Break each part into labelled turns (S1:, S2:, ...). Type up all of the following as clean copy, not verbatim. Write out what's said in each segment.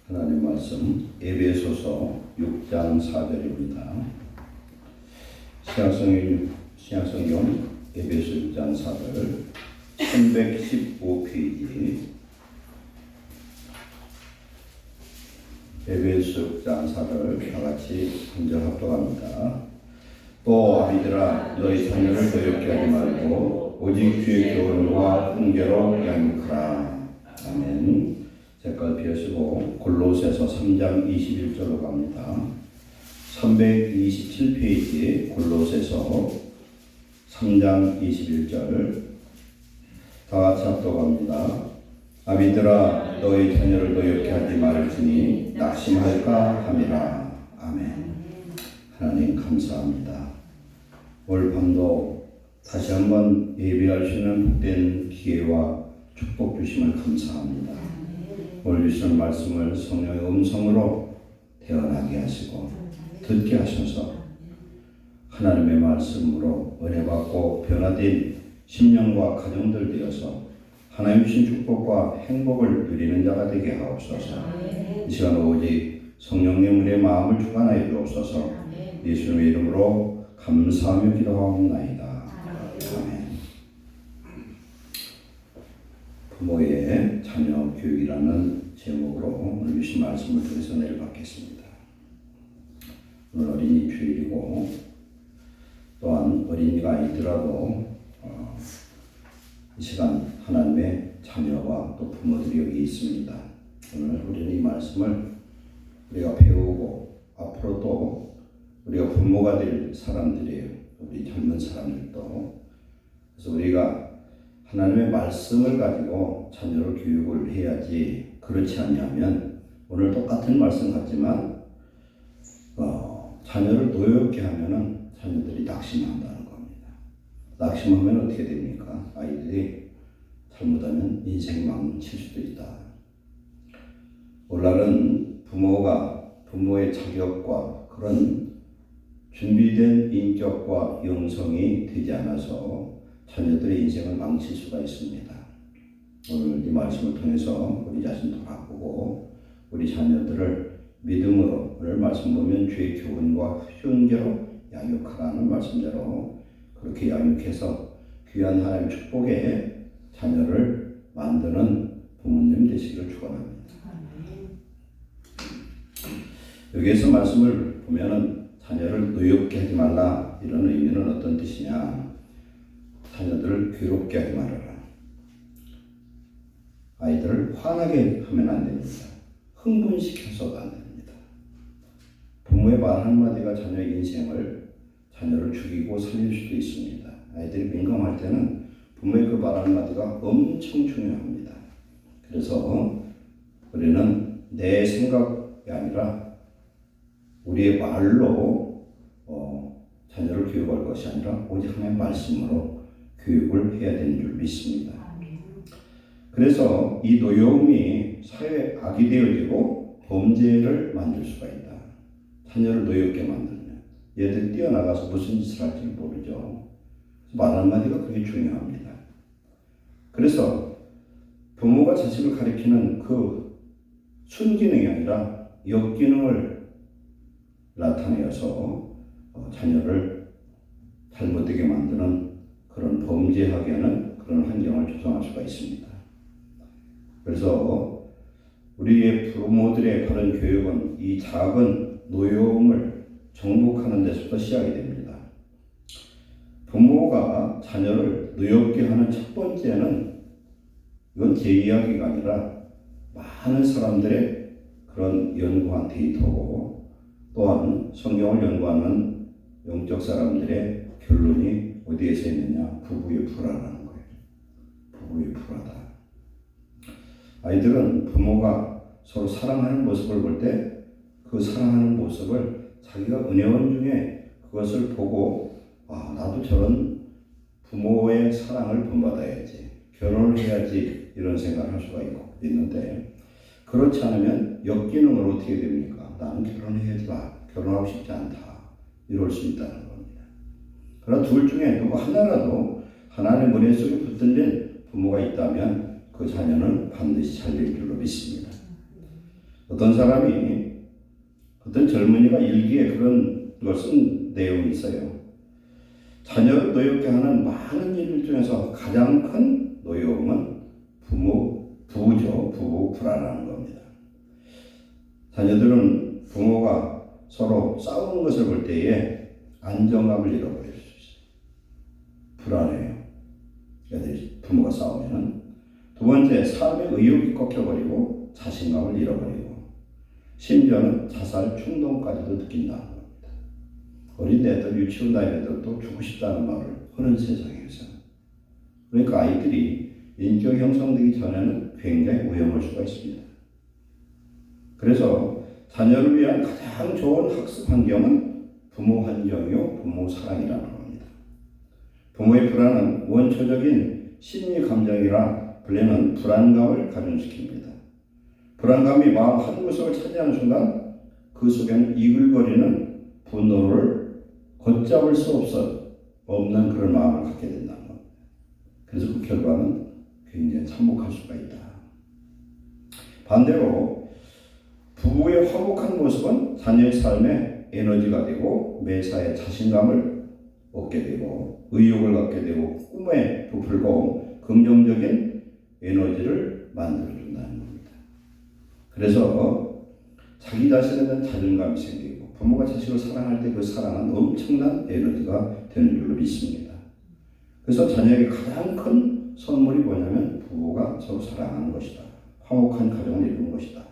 S1: 하나님 말씀 에베소서 6장 4절입니다. 신약성경 에베소 6장 4절 1115페이지 에베소 6장 4절 다같이 한절 합독합니다. 또 아비들아 너희 자녀를 더럽게 하지 말고 오직 주의 교훈과 훈계로 양육하라. 아멘. 색깔 피하시고 골로새서 3장 21절로 갑니다. 327페이지 골로새서 3장 21절 다같이 합독합니다. 아비들아 너희 자녀를 노엽게 하지 말지니 낙심할까 함이라. 아멘. 하나님 감사합니다. 오늘 밤도 다시 한번 예배할 수 있는 복된 기회와 축복 주심을 감사합니다. 오늘 주시는 말씀을 성령의 음성으로 태어나게 하시고 듣게 하셔서 하나님의 말씀으로 은혜 받고 변화된 심령과 가정들 되어서 하나님 주신 축복과 행복을 누리는 자가 되게 하옵소서. 이 시간 오직 성령님 우리의 마음을 주관하여 주옵소서. 예수님의 이름으로 감사하며 기도하옵나이다. 아멘. 부모의 자녀 교육이라는 제목으로 오늘 주신 말씀을 통해서 은혜를 받겠습니다. 오늘 어린이 주일이고 또한 어린이가 아니더라도 이 시간 하나님의 자녀와 또 부모들이 여기 있습니다. 오늘 우리는 이 말씀을 우리가 배우고 앞으로 또 우리가 부모가 될 사람들이에요. 우리 젊은 사람들도. 그래서 우리가 하나님의 말씀을 가지고 자녀를 교육을 해야지. 그렇지 않냐면 오늘 똑같은 말씀 같지만 자녀를 노엽게 하면은 자녀들이 낙심한다는 겁니다. 낙심하면 어떻게 됩니까? 아이들이 잘못하면 인생 망칠 수도 있다. 오늘날은 부모가 부모의 자격과 그런 준비된 인격과 영성이 되지 않아서 자녀들의 인생을 망칠 수가 있습니다. 오늘 이 말씀을 통해서 우리 자신도 바꾸고 우리 자녀들을 믿음으로 오늘 말씀 보면 주의 교훈과 훈계로 양육하라는 말씀대로 그렇게 양육해서 귀한 하나님의 축복에 자녀를 만드는 부모님 되시기를 축원합니다. 여기에서 말씀을 보면은 자녀를 노엽게 하지 말라 이런 의미는 어떤 뜻이냐? 자녀들을 괴롭게 하지 말아라. 아이들을 화나게 하면 안 됩니다. 흥분시켜서도 안 됩니다. 부모의 말 한마디가 자녀의 인생을 자녀를 죽이고 살릴 수도 있습니다. 아이들이 민감할 때는 부모의 그 말 한마디가 엄청 중요합니다. 그래서 우리는 내 생각이 아니라 우리의 말로 자녀를 교육할 것이 아니라 오직 하나님의 말씀으로 교육을 해야 되는 줄 믿습니다. 그래서 이 노여움이 사회에 악이 되어지고 범죄를 만들 수가 있다. 자녀를 노엽게 만들면 얘들이 뛰어나가서 무슨 짓을 할지 모르죠. 말 한마디가 그게 중요합니다. 그래서 부모가 자식을 가리키는 그 순기능이 아니라 역기능을 나타내어서 자녀를 잘못되게 만드는 그런 범죄하게 하는 그런 환경을 조성할 수가 있습니다. 그래서 우리의 부모들의 그런 교육은 이 작은 노여움을 정복하는 데서부터 시작이 됩니다. 부모가 자녀를 노엽게 하는 첫 번째는 이건 제 이야기가 아니라 많은 사람들의 그런 연구한 데이터고 또한 성경을 연구하는 영적 사람들의 결론이 어디에서 있느냐? 부부의 불화라는 거예요. 부부의 불화다. 아이들은 부모가 서로 사랑하는 모습을 볼 때 그 사랑하는 모습을 자기가 은혜원 중에 그것을 보고 나도 저런 부모의 사랑을 본받아야지. 결혼을 해야지 이런 생각을 할 수가 있는데 그렇지 않으면 역기능으로 어떻게 됩니까? 나는 결혼해야지 결혼하고 싶지 않다. 이럴 수 있다는 겁니다. 그러나 둘 중에 누구 하나라도 하나님의 은혜 속에 붙들린 부모가 있다면 그 자녀는 반드시 잘 될 줄로 믿습니다. 어떤 사람이, 어떤 젊은이가 일기에 그런 걸 쓴 내용이 있어요. 자녀를 노엽게 하는 많은 일 중에서 가장 큰 노여움은 부부죠. 부부 불안하는 겁니다. 자녀들은 부모가 서로 싸우는 것을 볼 때에 안정감을 잃어버릴 수 있어요. 불안해요. 애들이 부모가 싸우면은. 두 번째, 삶의 의욕이 꺾여버리고 자신감을 잃어버리고 심지어는 자살 충동까지도 느낀다는 겁니다. 어린 애들, 유치원 다니는 애들도 죽고 싶다는 말을 하는 세상에서. 그러니까 아이들이 인격 형성되기 전에는 굉장히 위험할 수가 있습니다. 그래서 자녀를 위한 가장 좋은 학습 환경은 부모 환경이요, 부모 사랑이라는 겁니다. 부모의 불안은 원초적인 심리 감정이라 불리는 불안감을 가중시킵니다. 불안감이 마음 한 구석을 차지하는 순간 그 속에는 이글거리는 분노를 걷잡을 수 없는 그런 마음을 갖게 된다는 겁니다. 그래서 그 결과는 굉장히 참혹할 수가 있다. 반대로 부부의 화목한 모습은 자녀의 삶에 에너지가 되고 매사에 자신감을 얻게 되고 의욕을 갖게 되고 꿈에 부풀고 긍정적인 에너지를 만들어준다는 겁니다. 그래서 자기 자신에 대한 자존감이 생기고 부모가 자식을 사랑할 때 그 사랑은 엄청난 에너지가 되는 줄로 믿습니다. 그래서 자녀에게 가장 큰 선물이 뭐냐면 부부가 서로 사랑하는 것이다. 화목한 가정을 이루는 것이다.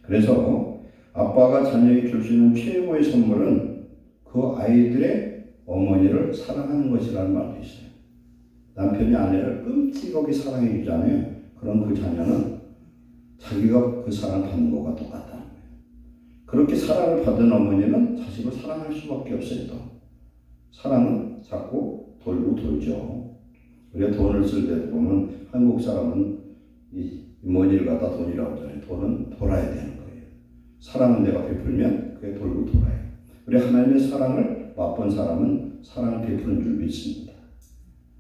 S1: 그래서 아빠가 자녀에게 줄 수 있는 최고의 선물은 그 아이들의 어머니를 사랑하는 것이라는 말도 있어요. 남편이 아내를 끔찍하게 사랑해 주잖아요. 그럼 그 자녀는 자기가 그 사랑을 받는 것과 똑같다는 거예요. 그렇게 사랑을 받은 어머니는 자식을 사랑할 수밖에 없어요. 또. 사랑은 자꾸 돌고 돌죠. 우리가 돈을 쓸 때도 보면 한국 사람은 이 머니를 갖다 돈이라고 하잖아요. 돈은 돌아야 되는 거예요. 사랑은 내가 베풀면 그게 돌고 돌아요. 우리 하나님의 사랑을 맛본 사람은 사랑을 베푸는 줄 믿습니다.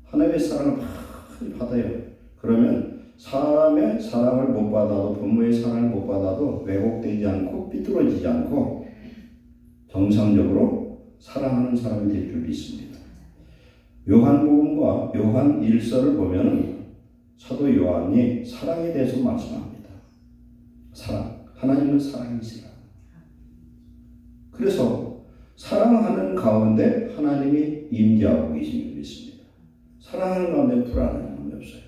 S1: 하나님의 사랑을 많이 받아요. 그러면 사람의 사랑을 못 받아도 부모의 사랑을 못 받아도 왜곡되지 않고 삐뚤어지지 않고 정상적으로 사랑하는 사람이 될 줄 믿습니다. 요한복음과 요한 1서를 보면 사도 요한이 사랑에 대해서 말씀합니다. 사랑. 하나님은 사랑이시라. 그래서 사랑하는 가운데 하나님이 임재하고 계신 줄 믿습니다. 사랑하는 가운데 불안한 사람이 없어요.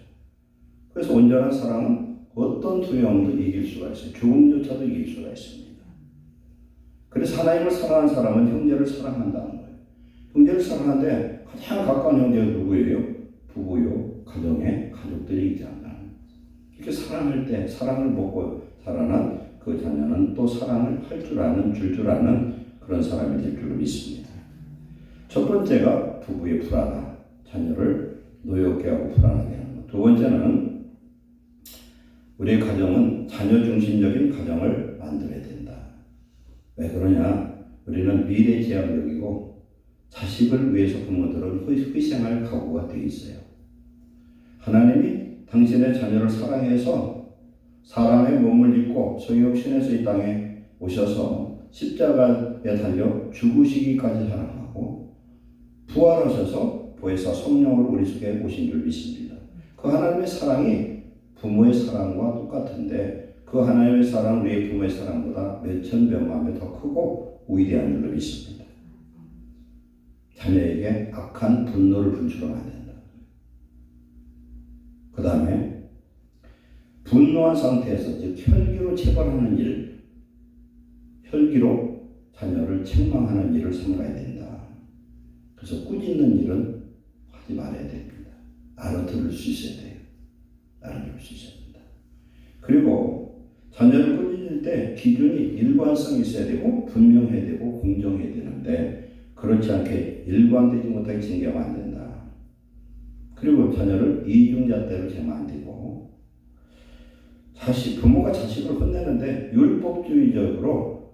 S1: 그래서 온전한 사랑은 어떤 두려움도 이길 수가 있어요. 죽음조차도 이길 수가 있습니다. 그래서 하나님을 사랑하는 사람은 형제를 사랑한다는 거예요. 형제를 사랑하는데 가장 가까운 형제가 누구예요? 부부요, 가정에 가족들이 있지 않나. 이렇게 사랑할 때 사랑을 먹고 자라난 그 자녀는 또 사랑을 할 줄 아는, 줄 줄 아는 그런 사람이 될 줄로 믿습니다. 첫 번째가 부부의 불안함, 자녀를 노엽게 하고 불안하게 하는 것. 두 번째는 우리의 가정은 자녀 중심적인 가정을 만들어야 된다. 왜 그러냐? 우리는 미래지향적이고 자식을 위해서 부모들은 희생할 각오가 되어 있어요. 하나님이 당신의 자녀를 사랑해서 사람의 몸을 입고 성육신에서 이 땅에 오셔서 십자가에 달려 죽으시기까지 사랑하고 부활하셔서 보혜사 성령을 우리 속에 오신 줄 믿습니다. 그 하나님의 사랑이 부모의 사랑과 똑같은데 그 하나님의 사랑 우리의 부모의 사랑보다 몇천 몇만 배 더 크고 위대한 줄로 믿습니다. 자녀에게 악한 분노를 분출하면 안 된다. 그 다음에 분노한 상태에서 즉 혈기로 체벌하는 일, 혈기로 자녀를 책망하는 일을 삼가야 된다. 그래서 꾸짖는 일은 하지 말아야 됩니다. 알아들을 수 있어야 돼요. 알아들을 수 있어야 된다. 그리고 자녀를 꾸짖을 때 기준이 일관성이 있어야 되고 분명해야 되고 공정해야 되는데 그렇지 않게 일관되지 못하게 징계하면 안 된다. 그리고 자녀를 이중잣대로 재면 안 되고 부모가 자식을 혼내는데 율법주의적으로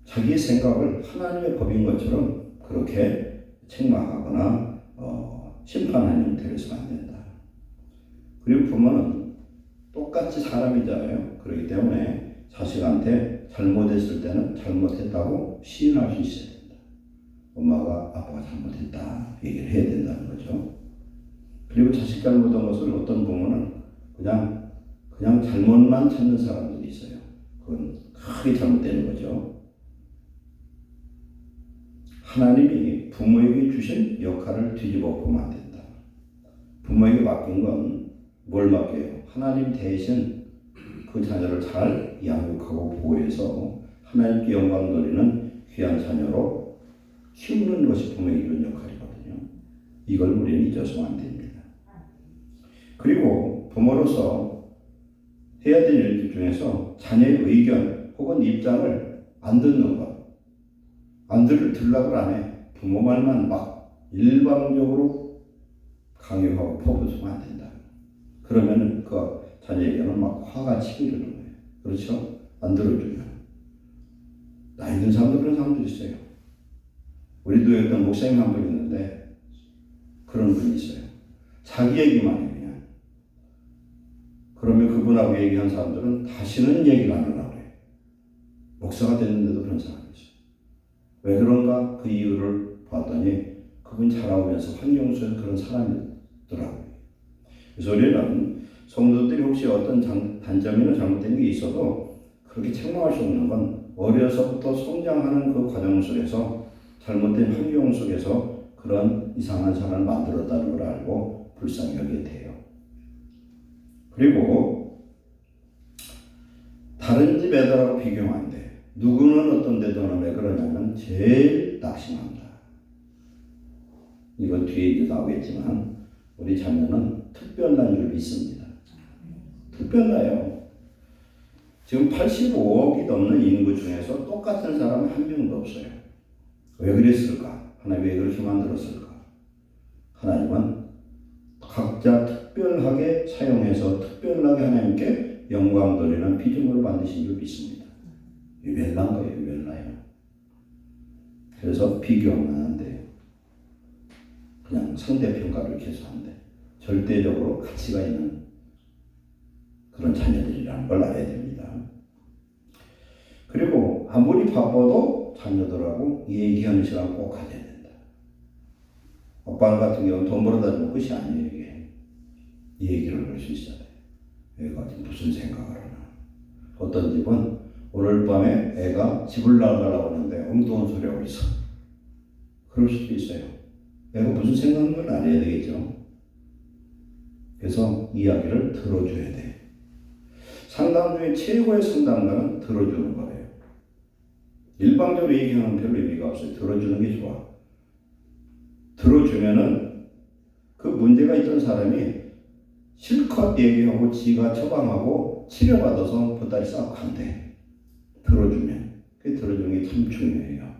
S1: 자기의 생각을 하나님의 법인 것처럼 그렇게 책망하거나 심판하는 형태로 해서는 안 된다. 그리고 부모는 똑같이 사람이잖아요. 그렇기 때문에 자식한테 잘못했을 때는 잘못했다고 시인할 수 있어야 된다. 엄마가 아빠가 잘못했다 얘기를 해야 된다는 거죠. 그리고 자식 잘못한 것을 어떤 부모는 그냥 잘못만 찾는 사람들이 있어요. 그건 크게 잘못되는 거죠. 하나님이 부모에게 주신 역할을 뒤집어 보면 안 된다. 부모에게 맡긴 건 뭘 맡겨요? 하나님 대신 그 자녀를 잘 양육하고 보호해서 하나님께 영광 돌리는 귀한 자녀로 키우는 것이 부모에게 이런 역할이거든요. 이걸 우리는 잊어서는 안 됩니다. 그리고 부모로서 해야 될 일 중에서 자녀의 의견 혹은 입장을 안 듣는 것. 안 들으려고 안 해. 부모 말만 막 일방적으로 강요하고 퍼부수면 안 된다. 그러면 그 자녀에게는 막 화가 치고 이러는 거예요. 그렇죠? 안 들어주면. 나이 든 사람도 그런 사람도 있어요. 우리도 어떤 목사님 한 분 있는데 그런 분이 있어요. 자기 얘기만 해요. 그냥. 그러면 그분하고 얘기한 사람들은 다시는 얘기를 안 하려고 해요. 목사가 됐는데도 그런 사람이 있어요. 왜 그런가? 그 이유를 봤더니 그분 자라오면서 환경 속에서 그런 사람이더라고요. 그래서 우리는 성도들이 혹시 어떤 단점이나 잘못된 게 있어도 그렇게 책망할 수 없는 건 어려서부터 성장하는 그 과정 속에서 잘못된 환경 속에서 그런 이상한 사람을 만들었다는 걸 알고 불쌍히 여기게 돼요. 그리고 다른 집 애들하고 비교하면 안 돼. 누구는 어떤 데도는 왜 그러냐면 제일 낙심한다. 이건 뒤에 이제 나오겠지만 우리 자녀는 특별한 줄 믿습니다. 특별나요. 지금 85억이 넘는 인구 중에서 똑같은 사람 한 명도 없어요. 왜 그랬을까? 하나님 왜 그렇게 만들었을까? 하나님은 각자 특별하게 사용해서 특별하게 하나님께 영광 돌리는 피조물을 만드신 줄 믿습니다. 유별난 거예요. 유별나요. 그래서 비교하면 안 돼요. 그냥 상대평가를 이렇게 해서 안 돼. 절대적으로 가치가 있는 그런 자녀들이라는 걸 알아야 됩니다. 그리고 아무리 바빠도 자녀들하고 얘기하는 시간 꼭 가져야 된다. 오빠 같은 경우는 돈 벌어다 주면 끝이 아니에요. 이게 얘기를 할 수 있어야 돼요. 애가 무슨 생각을 하나. 어떤 집은 오늘 밤에 애가 집을 나가려고 하는데 엉뚱한 소리 하고 있어. 그럴 수도 있어요. 애가 무슨 생각하는 걸 알아야 되겠죠. 그래서 이야기를 들어줘야 돼. 상담 중에 최고의 상담가는 들어주는 거예요. 일방적으로 얘기하는 별로 의미가 없어요. 들어주는 게 좋아. 들어주면은 그 문제가 있던 사람이 실컷 얘기하고 지가 처방하고 치료받아서 보따리 싸고 간대. 들어주면. 그 들어주는 게 참 중요해요.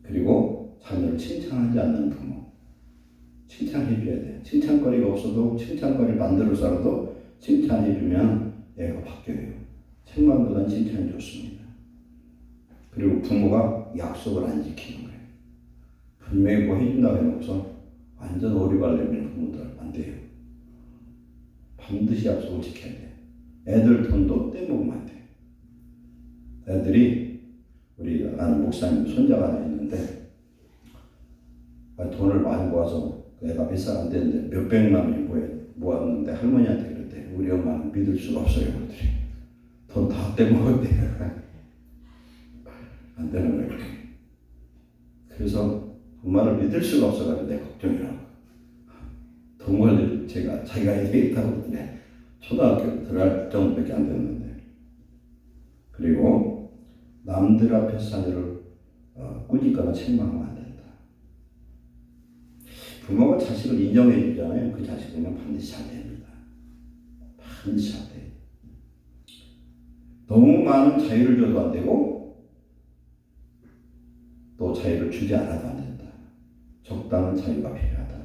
S1: 그리고 자녀를 칭찬하지 않는 부모. 칭찬해줘야 돼. 칭찬거리가 없어도 칭찬거리를 만들어서라도 칭찬해주면 애가 바뀌어요. 책망보다는 칭찬이 좋습니다. 그리고 부모가 약속을 안 지키는 거예요. 분명히 뭐 해준다고 해놓고서 완전 오리발레미는 부모들 안 돼요. 반드시 약속을 지켜야 돼. 애들 돈도 떼먹으면 안 돼. 애들이 우리 아는 목사님 손자가 하나 있는데 돈을 많이 모아서 애가 몇 살 안 되는데 몇백만 원이 모았는데 할머니한테 그랬대. 우리 엄마는 믿을 수가 없어요. 그러더니 돈 다 떼먹었대. 안 되는 거예요. 그래서 엄마를 믿을 수가 없어가지고 내 걱정이라고. 돈 관리를 자기가 얘기했다고 그랬더니 초등학교 들어갈 정도밖에 안 됐는데. 그리고 남들 앞에서 자녀를 꾸짖거나 책망하면 안 된다. 부모가 자식을 인정해 주잖아요. 그 자식은 반드시 잘 됩니다. 반드시 잘 돼요. 너무 많은 자유를 줘도 안 되고 또 자유를 주지 않아도 안 된다. 적당한 자유가 필요하다.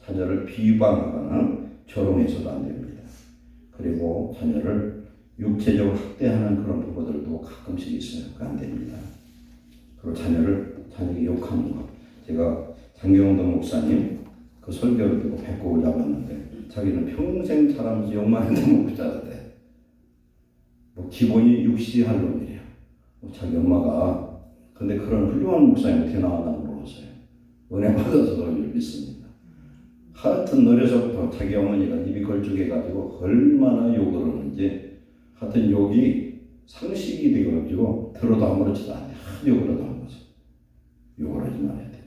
S1: 자녀를 비방하거나 조롱해서도 안 됩니다. 그리고 자녀를 육체적으로 학대하는 그런 부모들도 가끔씩 있어요. 그거 안 됩니다. 그리고 자녀에게 욕하는 것. 제가 장경동 목사님 그 설교를 듣고 배꼽을 잡았는데 자기는 평생 자라면서 욕만 해도 먹고 자라대. 뭐 기본이 육시할 놈이래요. 자기 엄마가. 근데 그런 훌륭한 목사님 어떻게 나왔나 물어봤어요. 은혜 받아서 그런 줄 믿습니다. 하여튼 어려서부터 자기 어머니가 입이 걸쭉해가지고 얼마나 욕을 하는지, 하여튼 욕이 상식이 되어가지고 들어도 아무렇지도 않아요. 욕을 하다 한 거죠. 욕을 하지 말아야 돼요.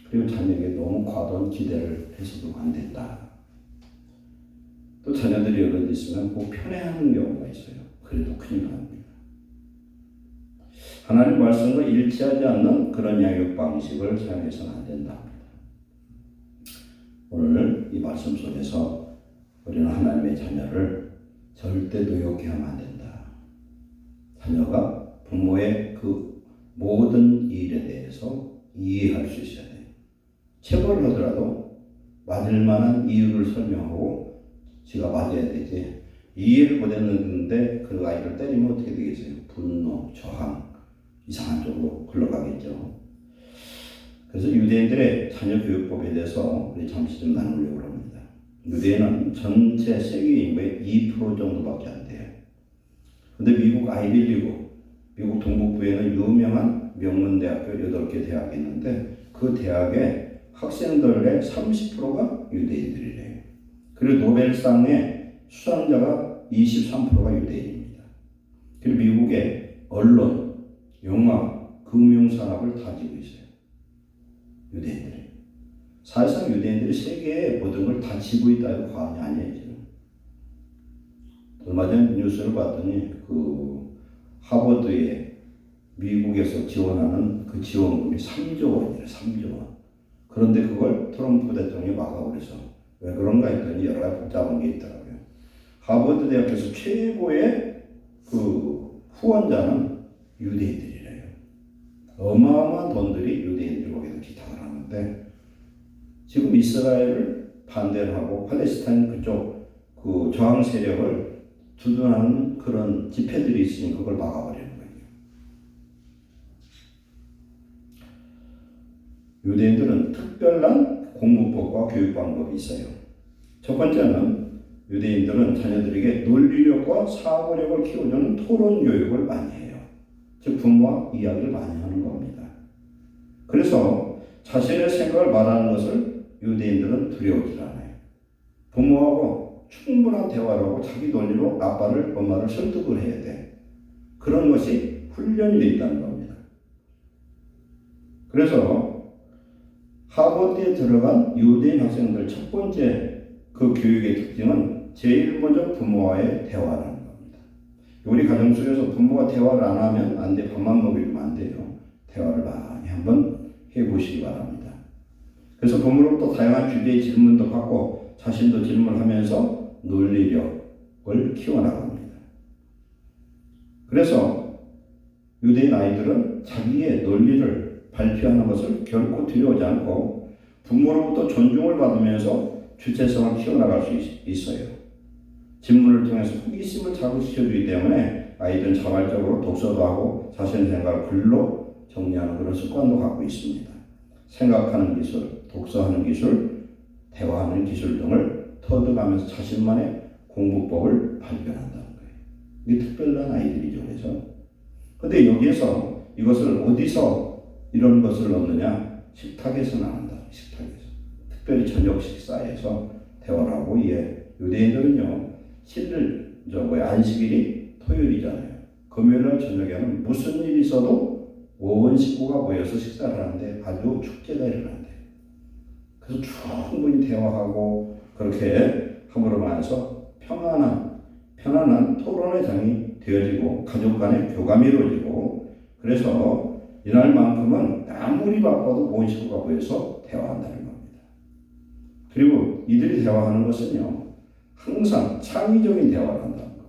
S1: 그리고 자녀에게 너무 과도한 기대를 해서도 안 된다. 또 자녀들이 여러 개 있으면 꼭 편애하는 경우가 있어요. 그래도 큰일 납니다. 하나님 말씀과 일치하지 않는 그런 양육 방식을 사용해서는 안 된다. 오늘 이 말씀 속에서 우리는 하나님의 자녀를 절대 노엽게 하면 안 된다. 자녀가 부모의 그 모든 일에 대해서 이해할 수 있어야 돼요. 체벌을 하더라도 맞을 만한 이유를 설명하고 지가 맞아야 되지. 이해를 못했는데 그 아이를 때리면 어떻게 되겠어요? 분노, 저항, 이상한 쪽으로 흘러가겠죠. 그래서 유대인들의 자녀 교육법에 대해서 우리 잠시 좀 나누려고 합니다. 유대인은 전체 세계 인구의 2% 정도밖에 안 돼요. 근데 미국 아이비리그, 미국 동북부에는 유명한 명문대학교 8개 대학이 있는데 그 대학의 학생들의 30%가 유대인들이래요. 그리고 노벨상의 수상자가 23%가 유대인입니다. 그리고 미국의 언론, 영화, 금융산업을 다지고 있어요. 유대인들이. 사실상 유대인들이 세계의 모든 걸 다 지고 있다 해도 과언이 아니에요. 지금. 얼마 전 뉴스를 봤더니 그 하버드에 미국에서 지원하는 그 지원금이 3조 원이래요. 3조 원. 그런데 그걸 트럼프 대통령이 막아버려서 왜 그런가 했더니 여러 가지 복잡한 게 있더라고요. 하버드 대학에서 최고의 그 후원자는 유대인들이래요. 어마어마한 돈들이 유대인들이 거기서 기탁을 하는데 지금 이스라엘을 반대를 하고 팔레스타인 그쪽 그 저항 세력을 두둔하는 그런 집회들이 있으니 그걸 막아버리는 거예요. 유대인들은 특별한 공부법과 교육 방법이 있어요. 첫 번째는 유대인들은 자녀들에게 논리력과 사고력을 키워주는 토론 교육을 많이 해요. 즉 부모와 이야기를 많이 하는 겁니다. 그래서 자신의 생각을 말하는 것을 유대인들은 두려워하지 않아요. 부모하고 충분한 대화를 하고 자기 논리로 아빠를 엄마를 설득을 해야 돼. 그런 것이 훈련이 되어 있다는 겁니다. 그래서 하버드에 들어간 유대인 학생들 첫 번째 그 교육의 특징은 제일 먼저 부모와의 대화라는 겁니다. 우리 가정 속에서 부모가 대화를 안 하면 안 돼. 밥만 먹이면 안 돼요. 대화를 많이 한번 해보시기 바랍니다. 그래서 부모로부터 다양한 주제의 질문도 받고 자신도 질문하면서 논리력을 키워나갑니다. 그래서 유대인 아이들은 자기의 논리를 발표하는 것을 결코 두려워하지 않고 부모로부터 존중을 받으면서 주체성을 키워나갈 수 있어요. 질문을 통해서 호기심을 자극시켜주기 때문에 아이들은 자발적으로 독서도 하고 자신의 생각을 글로 정리하는 그런 습관도 갖고 있습니다. 생각하는 기술, 독서하는 기술, 대화하는 기술 등을 터득하면서 자신만의 공부법을 발견한다는 거예요. 이게 특별한 아이들이죠. 그래서. 근데 여기에서 이것을 어디서 이런 것을 얻느냐? 식탁에서 나온다. 식탁에서. 특별히 저녁 식사에서 대화를 하고, 유대인들은요, 안식일이 토요일이잖아요. 금요일날 저녁에는 무슨 일이 있어도 온 식구가 모여서 식사를 하는데 아주 축제가 일어난대요. 그래서 충분히 대화하고 그렇게 함으로 말해서 편안한 토론의 장이 되어지고 가족 간의 교감이 이루어지고 그래서 이날만큼은 아무리 바빠도 온 식구가 모여서 대화한다는 겁니다. 그리고 이들이 대화하는 것은요. 항상 창의적인 대화를 한다는 겁니다.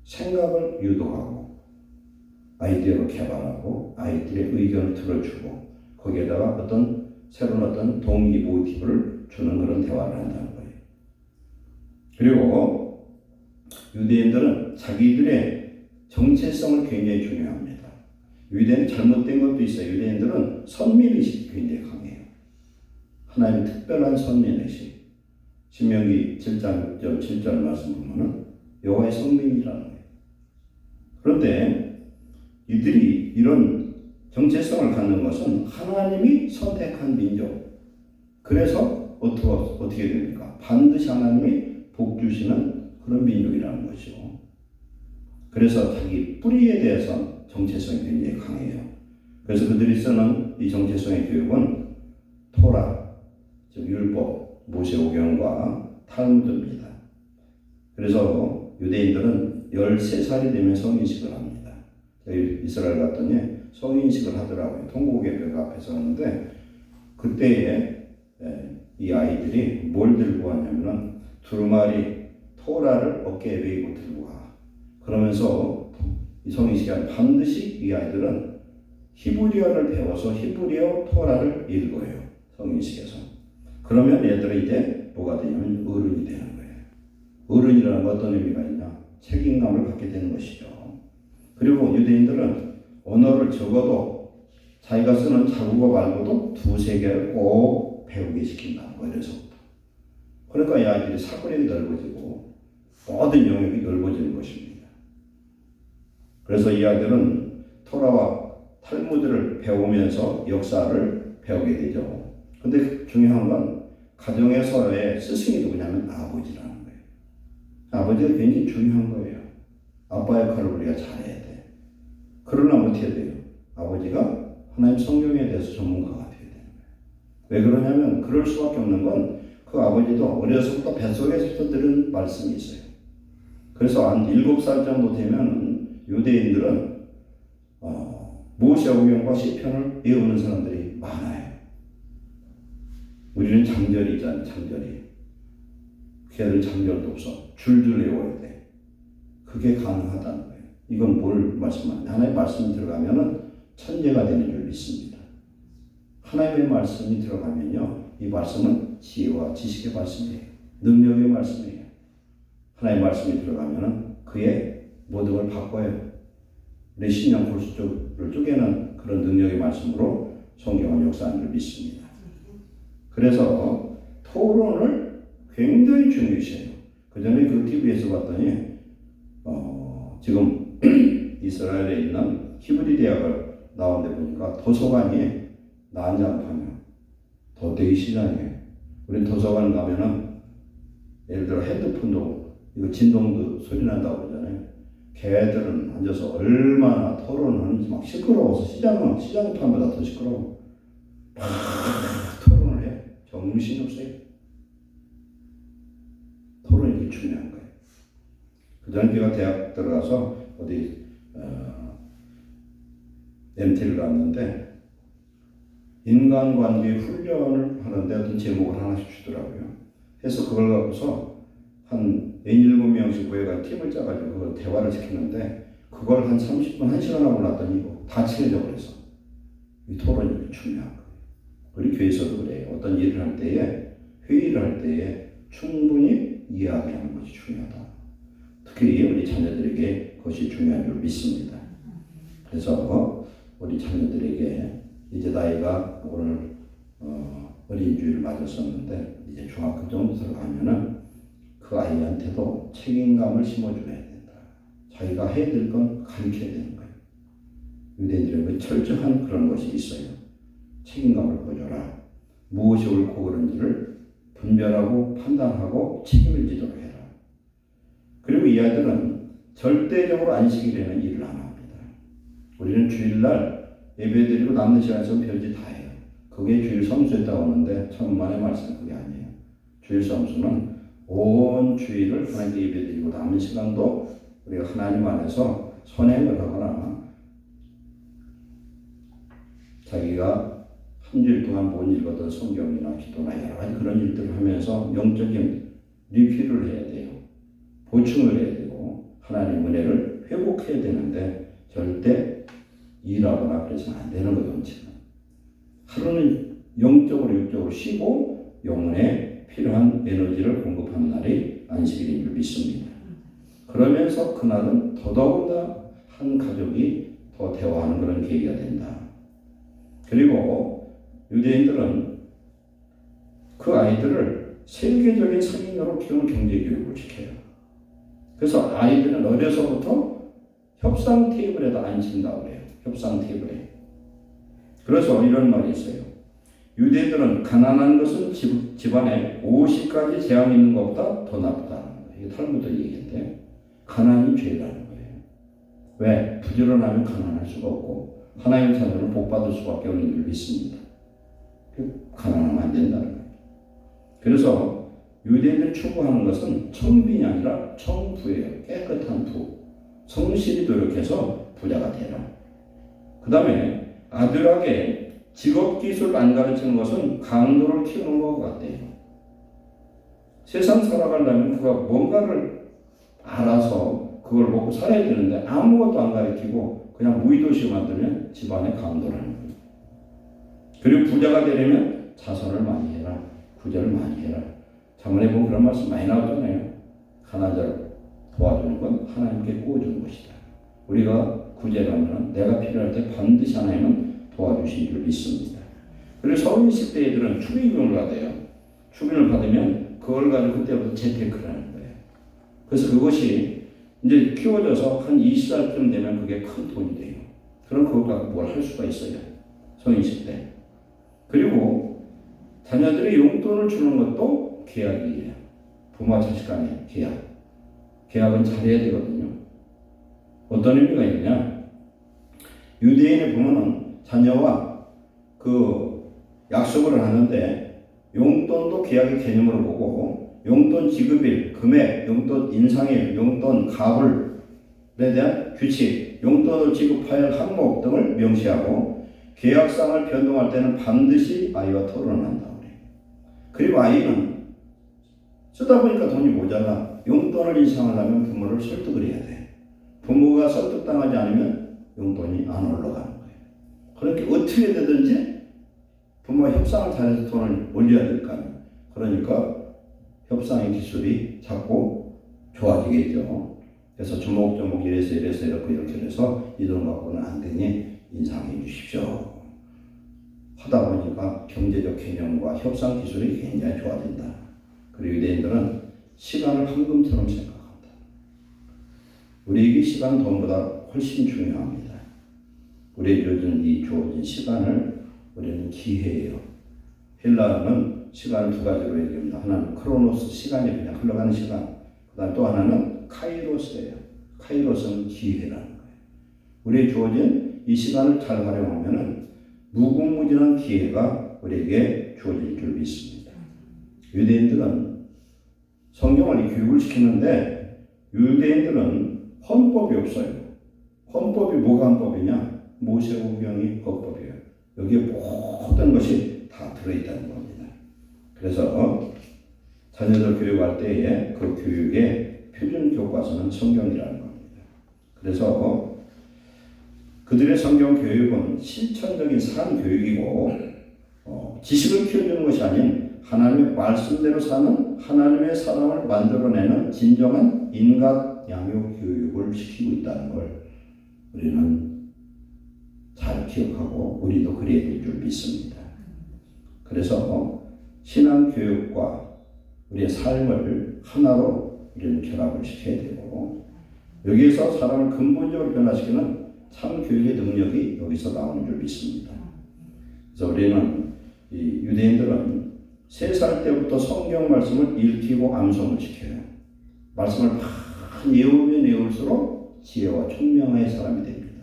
S1: 생각을 유도하고 아이디어를 개발하고 아이들의 의견을 들어주고 거기에다가 새로운 동기 모티브를 주는 그런 대화를 한다는 거예요. 그리고 유대인들은 자기들의 정체성을 굉장히 중요합니다. 유대인은 잘못된 것도 있어요. 유대인들은 선민의식이 굉장히 강해요. 하나님의 특별한 선민의식. 신명기 7장 6절 7절 말씀 보면은 여호와의 성민이라는 거예요. 그런데 이들이 이런 정체성을 갖는 것은 하나님이 선택한 민족. 그래서 어떻게 됩니까? 반드시 하나님이 복 주시는 그런 민족이라는 것이죠. 그래서 자기 뿌리에 대해서 정체성이 굉장히 강해요. 그래서 그들이 쓰는 이 정체성의 교육은 토라, 즉 율법, 모세오경과 탈무드입니다. 그래서 유대인들은 13살이 되면 성인식을 합니다. 저희 이스라엘 갔더니 성인식을 하더라고요. 통곡예배가 앞에서 하는데 그때에 이 아이들이 뭘 들고 왔냐면은 두루마리 토라를 어깨에 메고 들고 와. 그러면서 이 성인식에 반드시 이 아이들은 히브리어를 배워서 히브리어 토라를 읽어요. 성인식에서. 그러면 얘들은 이제 뭐가 되냐면 어른이 되는 거예요. 어른이라는 건 어떤 의미가 있냐? 책임감을 갖게 되는 것이죠. 그리고 유대인들은 언어를 적어도 자기가 쓰는 자국어 말고도 2-3개를 꼭 배우게 시킨다는 거예요. 그래서부터. 그러니까 이 아이들이 사고력이 넓어지고 모든 영역이 넓어지는 것입니다. 그래서 이 아이들은 토라와 탈무드를 배우면서 역사를 배우게 되죠. 근데 중요한 건 가정에서의 스승이 누구냐면 아버지라는 거예요. 아버지가 굉장히 중요한 거예요. 아빠 역할을 우리가 잘해야 돼. 그러려면 어떻게 돼요? 아버지가 하나님 성경에 대해서 전문가가 되어야 되는 거예요. 왜 그러냐면 그럴 수밖에 없는 건 그 아버지도 어려서부터 뱃속에서 들은 말씀이 있어요. 그래서 한 7살 정도 되면 유대인들은 모세오경과 시편을 외우는 사람들이 많아요. 우리는 장절이잖아요. 장절이. 걔들은 장절도 없어. 줄줄 외워야 돼. 그게 가능하다는 거예요. 이건 뭘 말씀하냐? 하나님의 말씀이 들어가면은 천재가 되는 줄 믿습니다. 하나님의 말씀이 들어가면요, 이 말씀은 지혜와 지식의 말씀이에요. 능력의 말씀이에요. 하나님의 말씀이 들어가면은 그의 모든 걸 바꿔요. 내 신앙 골수를 쪼개는 그런 능력의 말씀으로 성경은 역사하는 줄 믿습니다. 그래서 토론을 굉장히 중요시해요. 그 전에 그 TV에서 봤더니 지금 이스라엘에 있는 히브리 대학을 나온 데 보니까 도서관이 난장판이에요. 더 되게 시장이에요. 우리 도서관 가면은 예를 들어 핸드폰도 이거 진동도 소리 난다고 그러잖아요. 걔들은 앉아서 얼마나 토론을 하는지 막 시끄러워서 시장판보다 더 시끄러워. 막 토론을 해. 정신이 없어요. 토론이 되게 중요한 거예요. 그 전에 제가 대학 들어가서 어디 MT를 갔는데 인간관계 훈련을 하는데 어떤 제목을 하나씩 주더라고요. 해서 그걸 갖고서 한 7명씩 모여가 팀을 짜가지고 그걸 대화를 시키는데 그걸 한 30분, 1시간 하고 났더니 다 친해져 버려서 이 토론이 중요한 거예요. 우리 교회에서도 그래요. 어떤 일을 할 때에 회의를 할 때에 충분히 이야기하는 것이 중요하다. 특히 우리 자녀들에게 그것이 중요한 줄 믿습니다. 그래서 우리 자녀들에게 이제 나이가 오늘 어린이주일을 맞았었는데 이제 중학교 정도 들어가면은 그 아이한테도 책임감을 심어줘야 된다. 자기가 해야 될 건 가르쳐야 되는 거예요. 유대인들에게 철저한 그런 것이 있어요. 책임감을 보여줘라. 무엇이 옳고 그른지를 분별하고 판단하고 책임을 지도록 해라. 그리고 이 아이들은 절대적으로 안식일에는 일을 안 합니다. 우리는 주일날 예배드리고 남는 시간에서 별짓 다 해요. 그게 주일 성수했다고 하는데 천만의 말씀은 그게 아니에요. 주일 성수는 온 주일을 하나님께 예배드리고 남은 시간도 우리가 하나님 안에서 선행을 하거나 자기가 한 주일 동안 못 읽었던 성경이나 기도나 여러 가지 그런 일들을 하면서 영적인 리필을 해야 돼요. 보충을 해야 되고 하나님의 은혜를 회복해야 되는데 절대 일하거나 그래서는 안 되는 거예요. 원칙은. 하루는 영적으로 육적으로 쉬고 영혼에 필요한 에너지를 공급하는 날이 안식일인 줄 믿습니다. 그러면서 그날은 더더군다나 한 가족이 더 대화하는 그런 계기가 된다. 그리고 유대인들은 그 아이들을 세계적인 상인으로 키우는 경제교육을 시켜요. 그래서 아이들은 어려서부터 협상 테이블에다 앉힌다고 해요. 협상 테이블에. 그래서 이런 말이 있어요. 유대인들은 가난한 것은 집안에 50가지 재앙이 있는 것보다 더 나쁘다는 거예요. 이게 탈무드 얘기인데 가난이 죄라는 거예요. 왜? 부지런하면 가난할 수가 없고 하나님의 자녀는 복 받을 수밖에 없는 줄 믿습니다. 가난하면 안 된다는 거예요. 그래서 유대인들이 추구하는 것은 청빈이 아니라 청부예요. 깨끗한 부. 성실히 노력해서 부자가 되라. 그 다음에 아들에게 직업기술 안 가르치는 것은 강도를 키우는 것 같아요. 세상 살아가려면 그가 뭔가를 알아서 그걸 먹고 살아야 되는데 아무것도 안 가르치고 그냥 무의도시 만들면 집안의 강도라는 거예요. 그리고 부자가 되려면 자선을 많이 해라. 구제를 많이 해라. 자문에 보면 그런 말씀 많이 나오잖아요. 가난한 자를 도와주는 건 하나님께 구워주는 것이다. 우리가 구제를 하면 내가 필요할 때 반드시 하나님은 도와주신 줄 믿습니다. 그리고 서른 20대 애들은 추기금을 받아요. 추기금을 받으면 그걸 가지고 그때부터 재테크를 하는 거예요. 그래서 그것이 이제 키워져서 한 20살쯤 되면 그게 큰 돈이 돼요. 그럼 그걸 갖고 뭘 할 수가 있어요. 서른 20대. 그리고 자녀들이 용돈을 주는 것도 계약이에요. 부모와 자식 간의 계약. 계약은 잘해야 되거든요. 어떤 의미가 있느냐? 유대인의 부모는 자녀와 그 약속을 하는데 용돈도 계약의 개념으로 보고 용돈 지급일, 금액, 용돈 인상일, 용돈 값을에 대한 규칙, 용돈을 지급할 항목 등을 명시하고 계약상을 변동할 때는 반드시 아이와 토론을 한다고 그래요. 그리고 아이는 쓰다 보니까 돈이 모자라 용돈을 인상하려면 부모를 설득을 해야 돼. 부모가 설득당하지 않으면 용돈이 안 올라가는 거예요. 그렇게 어떻게 되든지 부모가 협상을 잘해서 돈을 올려야 될까요? 그러니까 협상의 기술이 자꾸 좋아지겠죠. 그래서 조목조목 이래서 이렇게 해서 이 돈 갖고는 안 되니 인상해 주십시오. 하다 보니까 경제적 개념과 협상 기술이 굉장히 좋아진다. 그리고 유대인들은 시간을 황금처럼 생각한다. 우리에게 시간은 돈보다 훨씬 중요합니다. 우리에게 주어진 시간을 우리는 기회예요. 헬라어는 시간을 두 가지로 얘기합니다. 하나는 크로노스, 시간이 그냥 흘러가는 시간. 그다음 또 하나는 카이로스예요. 카이로스는 기회라는 거예요. 우리에게 주어진 이 시간을 잘 활용하면은 무궁무진한 기회가 우리에게 주어질 줄 믿습니다. 유대인들은 성경을 교육을 시키는데 유대인들은 헌법이 없어요. 헌법이 뭐가 헌법이냐? 모세오경이 헌법이에요. 여기에 모든 것이 다 들어있다는 겁니다. 그래서 자녀들 교육할 때에 그 교육의 표준 교과서는 성경이라는 겁니다. 그래서 그들의 성경 교육은 실천적인 삶 교육이고 지식을 키워주는 것이 아닌 하나님의 말씀대로 사는 하나님의 사람을 만들어내는 진정한 인간 양육 교육을 시키고 있다는 걸 우리는 잘 기억하고 우리도 그래야 될 줄 믿습니다. 그래서 신앙 교육과 우리의 삶을 하나로 우리는 결합을 시켜야 되고 여기에서 사람을 근본적으로 변화시키는 참 교육의 능력이 여기서 나오는 줄 믿습니다. 그래서 우리는 이 유대인들은 3살 때부터 성경 말씀을 읽히고 암송을 시켜요. 말씀을 많이 외우면 외울수록 지혜와 총명의 사람이 됩니다.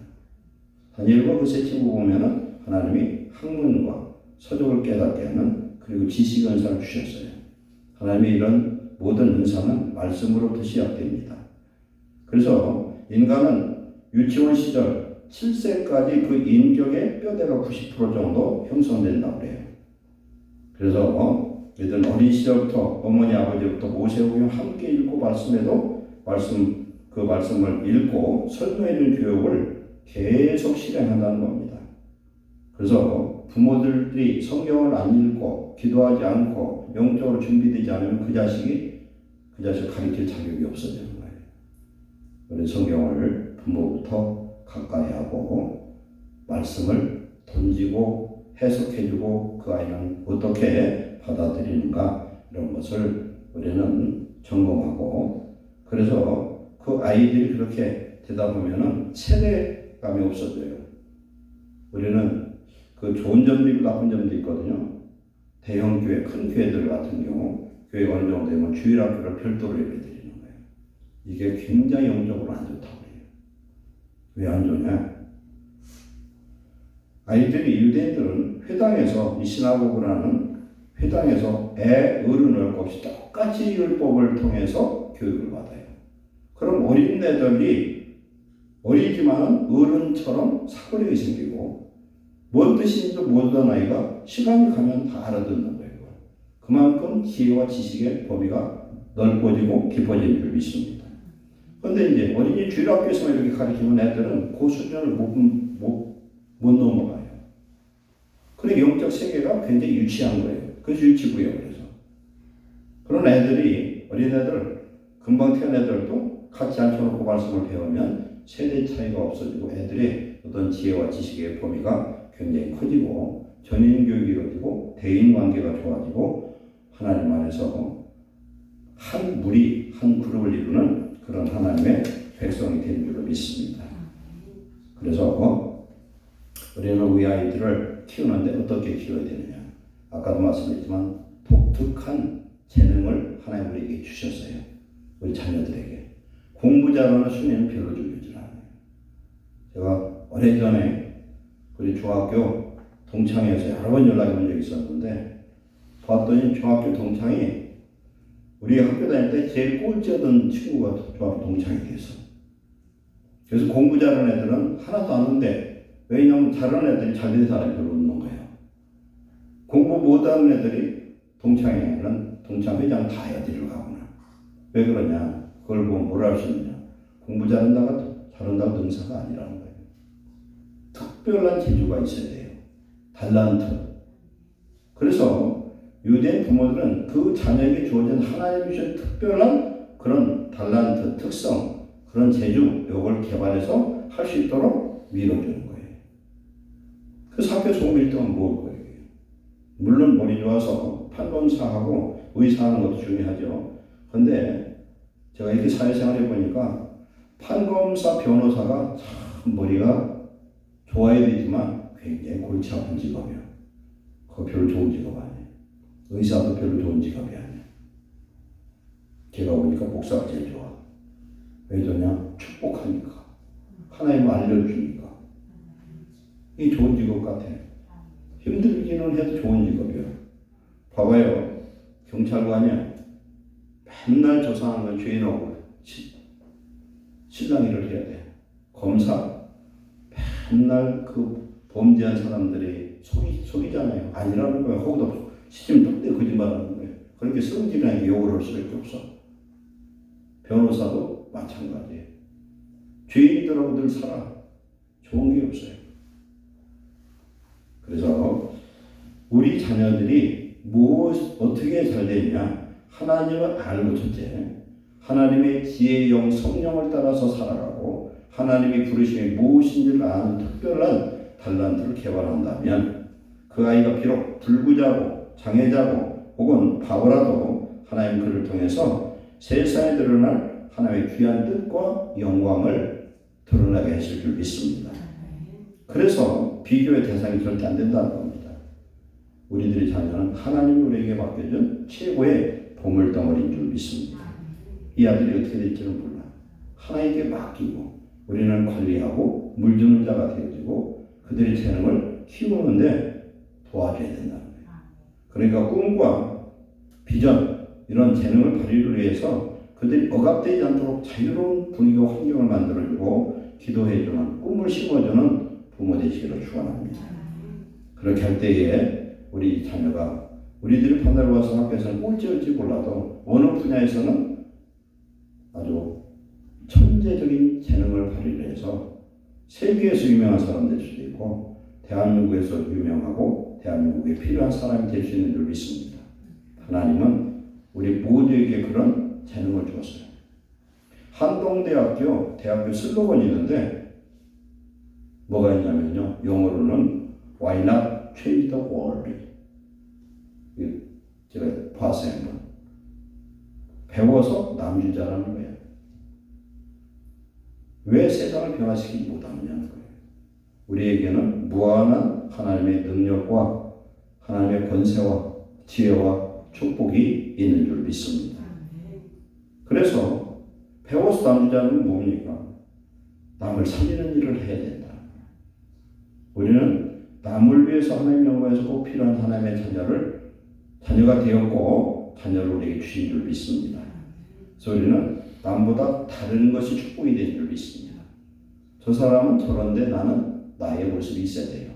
S1: 다니엘과 그 세 친구 보면은 하나님이 학문과 서적을 깨닫게 하는 그리고 지식 은사를 주셨어요. 하나님의 이런 모든 은사는 말씀으로부터 시작됩니다. 그래서 인간은 유치원 시절 7세까지 그 인격의 뼈대가 90% 정도 형성된다고 해요. 그래서 얘들은 어린 시절부터 어머니 아버지부터 모세오경 함께 읽고 말씀해도 그 말씀을 읽고 설명해 준 교육을 계속 실행한다는 겁니다. 그래서 부모들이 성경을 안 읽고 기도하지 않고 영적으로 준비되지 않으면 그 자식을 가르칠 자격이 없어지는 거예요. 그래서 성경을 부모부터 가까이 하고 말씀을 던지고 해석해주고 그 아이는 어떻게 받아들이는가 이런 것을 우리는 점검하고, 그래서 그 아이들이 그렇게 되다 보면은 세대감이 없어져요. 우리는 그 좋은 점도 있고 나쁜 점도 있거든요. 대형 교회, 큰 교회들 같은 경우 교회가 어느 정도 되면 주일학교를 별도로 예배드리는 거예요. 이게 굉장히 영적으로 안 좋다고 해요. 왜 안 좋냐? 아이들이, 유대인들은 회당에서, 이 시나고그라는 회당에서 어른을 없이 똑같이 율법을 통해서 교육을 받아요. 그럼 어린애들이 어리지만 어른처럼 사고력이 생기고 뭔 뜻인지도 모르던 아이가 시간이 가면 다 알아듣는 거예요. 그만큼 지혜와 지식의 범위가 넓어지고 깊어지는 줄 믿습니다. 그런데 이제 어린이 주일학교에서만 이렇게 가르치는 애들은 그 수준을 못 넘어가요. 그러니까 영적 세계가 굉장히 유치한 거예요. 그래서 유치부예요. 그래서 그런 애들이, 어린애들, 금방 태어난 애들도 같이 앉혀놓고 말씀을 배우면 세대 차이가 없어지고 애들의 어떤 지혜와 지식의 범위가 굉장히 커지고 전인 교육이 이루어지고 대인 관계가 좋아지고 하나님 안에서 한 무리, 한 그룹을 이루는 그런 하나님의 백성이 되는 줄로 믿습니다. 그래서 우리는 우리 아이들을 키우는데 어떻게 키워야 되느냐? 아까도 말씀드렸지만 독특한 재능을 하나님 우리에게 주셨어요. 우리 자녀들에게. 공부 잘하는 순위는 별로 중요하지 않아요. 제가 오래전에 우리 중학교 동창회에서 여러 번 연락이 온 적이 있었는데, 봤더니 중학교 동창이 우리 학교 다닐 때 제일 꼴찌였던 친구가 중학교 동창이 됐어. 그래서 공부 잘하는 애들은 하나도 안 오는데, 왜냐하면 잘하는 애들이 잘된 사람이 별로 없는 거예요. 공부 못하는 애들이 동창회는 동창회장 다 애들을 가구나. 왜 그러냐? 그걸 보면 뭐라 할 수 있느냐? 공부 잘한다고 능사가 아니라는 거예요. 특별한 재주가 있어야 돼요. 달란트. 그래서 유대인 부모들은 그 자녀에게 주어진 하나님이 주신 특별한 그런 달란트, 특성, 그런 재주, 이걸 개발해서 할 수 있도록 밀어주는 거예요. 그래서 학교 소음 1등은 뭘 거예요? 물론 머리 좋아서 판검사하고 의사하는 것도 중요하죠. 그런데 제가 이렇게 사회생활 해보니까 판검사, 변호사가 참 머리가 좋아야 되지만 굉장히 골치 아픈 직업이에요. 그거 별로 좋은 직업 아니에요. 의사도 별로 좋은 직업이 아니에요. 제가 보니까 목사가 제일 좋아. 왜 좋냐? 축복하니까. 하나님을 알려주니까. 이게 좋은 직업 같아요. 힘들기는 해도 좋은 직업이에요. 봐봐요. 경찰관이야. 맨날 조사하는 죄인하고 신랑 일을 해야 돼. 검사. 맨날 그 범죄한 사람들이 속이잖아요. 아니라는 거예요. 거기도 시침 뚝대 거짓말하는 거예요. 그렇게 성질나게 욕을 할 수밖에 없어. 변호사도 마찬가지예요. 죄인들하고 늘 살아. 좋은 게 없어요. 그래서 우리 자녀들이 어떻게 잘 되느냐? 하나님을 알고 첫째, 하나님의 지혜의 영 성령을 따라서 살아가고 하나님의 부르심이 무엇인지를 아는 특별한 달란트를 개발한다면 그 아이가 비록 불구자고 장애자고 혹은 바보라도 하나님 그를 통해서 세상에 드러날 하나님의 귀한 뜻과 영광을 드러나게 하실 줄 믿습니다. 그래서 비교의 대상이 절대 안 된다는 겁니다. 우리들의 자녀는 하나님이 우리에게 맡겨준 최고의 보물덩어리인 줄 믿습니다. 이 아들이 어떻게 될지는 몰라. 하나님께 맡기고 우리는 관리하고 물주는 자가 되어지고 그들의 재능을 키우는데 도와줘야 된다는 거예요. 그러니까 꿈과 비전, 이런 재능을 발휘를 위해서 그들이 억압되지 않도록 자유로운 분위기와 환경을 만들어주고 기도해주는, 꿈을 심어주는 부모 되시기를 축원합니다. 그렇게 할 때에 우리 자녀가, 우리들이 판단을 봐서 학교에서는 꼴찌일지 몰라도 어느 분야에서는 아주 천재적인 재능을 발휘를 해서 세계에서 유명한 사람 될 수도 있고 대한민국에서 유명하고 대한민국에 필요한 사람이 될 수 있는 줄 믿습니다. 하나님은 우리 모두에게 그런 재능을 주었어요. 한동대학교 대학교 슬로건이 있는데 뭐가 있냐면요, 영어로는 Why not change the world? 제가 봤어요. 한번. 배워서 남주자라는 거예요. 왜 세상을 변화시키지 못하느냐는 거예요. 우리에게는 무한한 하나님의 능력과 하나님의 권세와 지혜와 축복이 있는 줄 믿습니다. 그래서 배워서 남주자는 건 뭡니까? 남을 살리는 일을 해야 된다. 우리는 남을 위해서 하나님 영광에서 꼭 필요한 하나님의 자녀가 되었고 자녀를 우리에게 주신 줄 믿습니다. 그래서 우리는 남보다 다른 것이 축복이 된 줄 믿습니다. 저 사람은 저런데 나는 나의 모습이 있어야 돼요.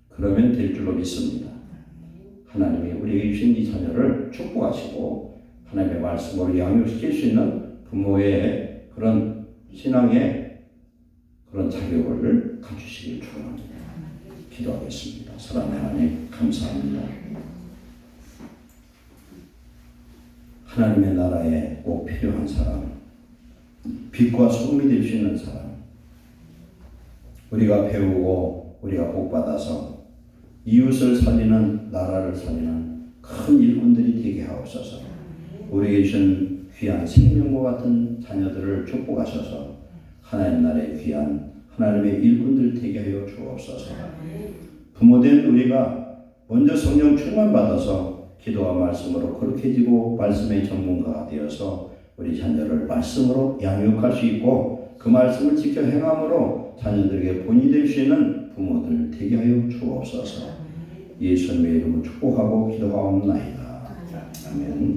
S1: 그러면 될 줄로 믿습니다. 하나님이 우리에게 주신 이 자녀를 축복하시고 하나님의 말씀으로 양육시킬 수 있는 부모의 그런 신앙의 그런 자격을 갖추시길 축원합니다. 기도하겠습니다. 사랑하는 하나님 감사합니다. 하나님의 나라에 꼭 필요한 사람, 빛과 소금이 될 수 있는 사람, 우리가 배우고 우리가 복받아서 이웃을 살리는, 나라를 살리는 큰 일꾼들이 되게 하옵소서. 우리에게 주신 귀한 생명과 같은 자녀들을 축복하셔서 하나님 나라의 귀한 하나님의 일꾼들 되게 하여 주옵소서. 부모된 우리가 먼저 성령 충만 받아서 기도와 말씀으로 거룩해지고 말씀의 전문가가 되어서 우리 자녀를 말씀으로 양육할 수 있고 그 말씀을 지켜 행함으로 자녀들에게 본이 될 수 있는 부모들 되게 하여 주옵소서. 예수님의 이름으로 축복하고 기도하옵나이다. 아멘.